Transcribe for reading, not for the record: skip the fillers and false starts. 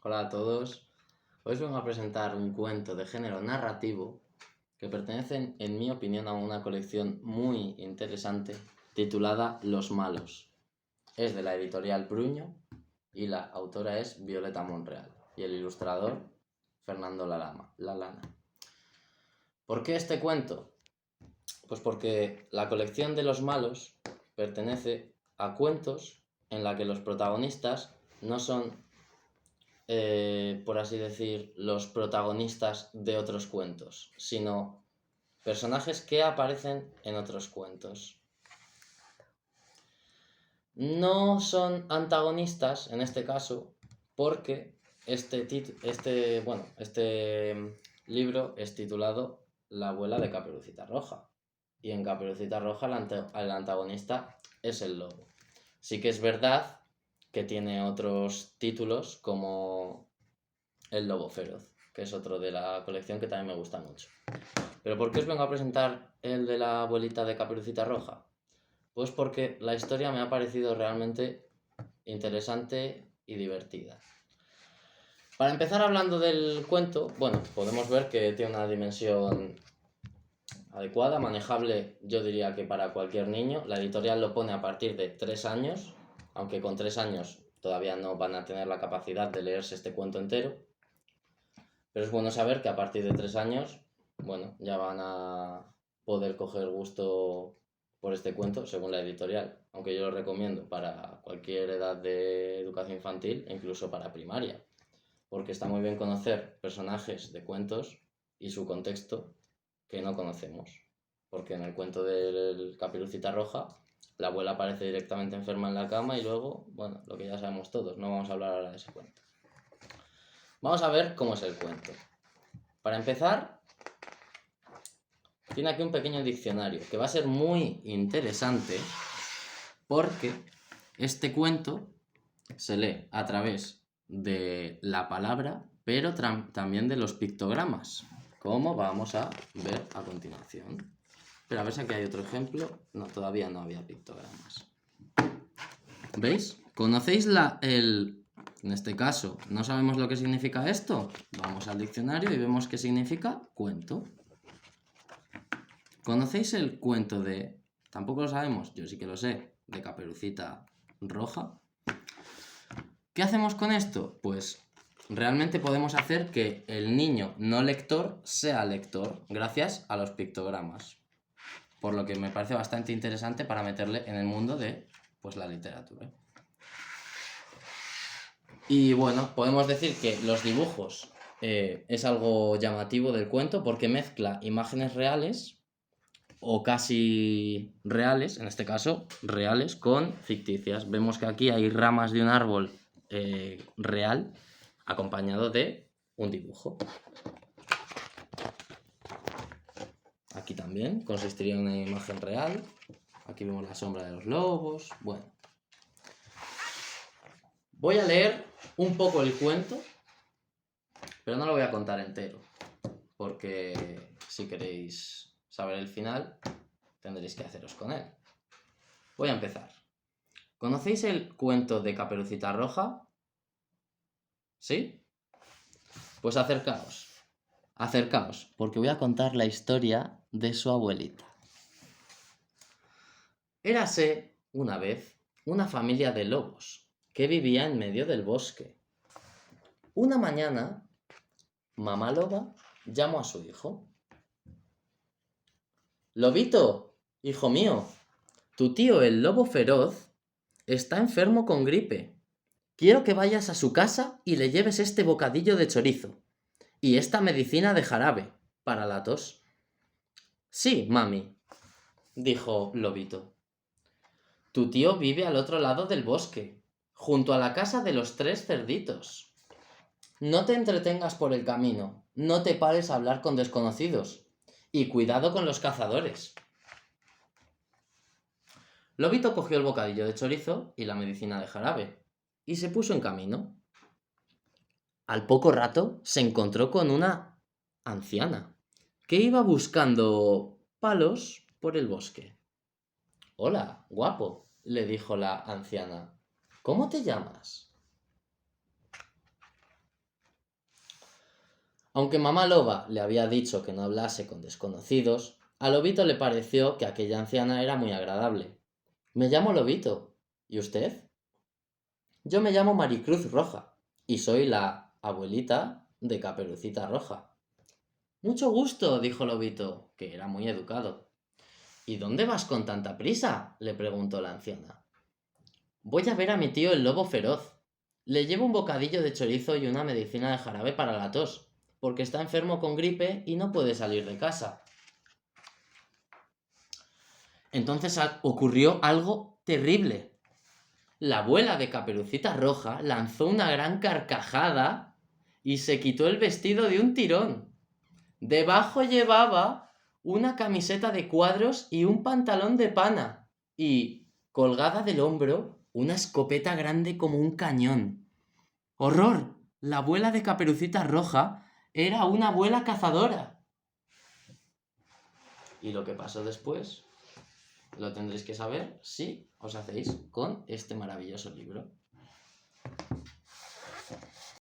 Hola a todos. Hoy os vengo a presentar un cuento de género narrativo que pertenece, en mi opinión, a una colección muy interesante titulada Los Malos. Es de la editorial Bruño y la autora es Violeta Monreal y el ilustrador Fernando Lalana. ¿Por qué este cuento? Pues porque la colección de Los Malos pertenece a cuentos en la que los protagonistas no son por así decir, los protagonistas de otros cuentos, sino personajes que aparecen en otros cuentos. No son antagonistas en este caso, porque este libro es titulado La abuela de Caperucita Roja. Y en Caperucita Roja el antagonista es el lobo. Sí que es verdad que tiene otros títulos como El Lobo Feroz, que es otro de la colección que también me gusta mucho. ¿Pero por qué os vengo a presentar el de la abuelita de Caperucita Roja? Pues porque la historia me ha parecido realmente interesante y divertida. Para empezar hablando del cuento, bueno, podemos ver que tiene una dimensión adecuada, manejable, yo diría que para cualquier niño. La editorial lo pone a partir de 3 años, aunque con 3 años todavía no van a tener la capacidad de leerse este cuento entero. Pero es bueno saber que a partir de 3 años, bueno, ya van a poder coger gusto por este cuento, según la editorial. Aunque yo lo recomiendo para cualquier edad de educación infantil e incluso para primaria. Porque está muy bien conocer personajes de cuentos y su contexto que no conocemos. Porque en el cuento del Caperucita Roja, la abuela aparece directamente enferma en la cama y luego, bueno, lo que ya sabemos todos, no vamos a hablar ahora de ese cuento. Vamos a ver cómo es el cuento. Para empezar, tiene aquí un pequeño diccionario que va a ser muy interesante porque este cuento se lee a través de la palabra, pero también de los pictogramas, como vamos a ver a continuación. Pero a ver si aquí hay otro ejemplo. No, todavía no había pictogramas. ¿Veis? ¿Conocéis en este caso, no sabemos lo que significa esto? Vamos al diccionario y vemos qué significa cuento. ¿Conocéis el cuento de... Tampoco lo sabemos, yo sí que lo sé, de Caperucita Roja? ¿Qué hacemos con esto? Pues realmente podemos hacer que el niño no lector sea lector gracias a los pictogramas. Por lo que me parece bastante interesante para meterle en el mundo de pues, la literatura. Y bueno, podemos decir que los dibujos es algo llamativo del cuento porque mezcla imágenes reales o casi reales, en este caso reales, con ficticias. Vemos que aquí hay ramas de un árbol real acompañado de un dibujo. Aquí también consistiría en una imagen real. Aquí vemos la sombra de los lobos. Bueno, voy a leer un poco el cuento, pero no lo voy a contar entero, porque si queréis saber el final, tendréis que haceros con él. Voy a empezar. ¿Conocéis el cuento de Caperucita Roja? ¿Sí? Pues acercaos, porque voy a contar la historia de su abuelita. Érase, una vez, una familia de lobos que vivía en medio del bosque. Una mañana, mamá loba llamó a su hijo. Lobito, hijo mío, tu tío el lobo feroz está enfermo con gripe. Quiero que vayas a su casa y le lleves este bocadillo de chorizo y esta medicina de jarabe para la tos. Sí, mami, dijo Lobito. Tu tío vive al otro lado del bosque, junto a la casa de los 3 cerditos. No te entretengas por el camino, no te pares a hablar con desconocidos y cuidado con los cazadores. Lobito cogió el bocadillo de chorizo y la medicina de jarabe y se puso en camino. Al poco rato se encontró con una anciana que iba buscando palos por el bosque. Hola, guapo, le dijo la anciana. ¿Cómo te llamas? Aunque mamá loba le había dicho que no hablase con desconocidos, a Lobito le pareció que aquella anciana era muy agradable. Me llamo Lobito. ¿Y usted? Yo me llamo Maricruz Roja y soy la abuelita de Caperucita Roja. Mucho gusto, dijo Lobito, que era muy educado. ¿Y dónde vas con tanta prisa? Le preguntó la anciana. Voy a ver a mi tío el lobo feroz. Le llevo un bocadillo de chorizo y una medicina de jarabe para la tos, porque está enfermo con gripe y no puede salir de casa. Entonces ocurrió algo terrible. La abuela de Caperucita Roja lanzó una gran carcajada y se quitó el vestido de un tirón. Debajo llevaba una camiseta de cuadros y un pantalón de pana. Y, colgada del hombro, una escopeta grande como un cañón. ¡Horror! La abuela de Caperucita Roja era una abuela cazadora. ¿Y lo que pasó después? Lo tendréis que saber si os hacéis con este maravilloso libro.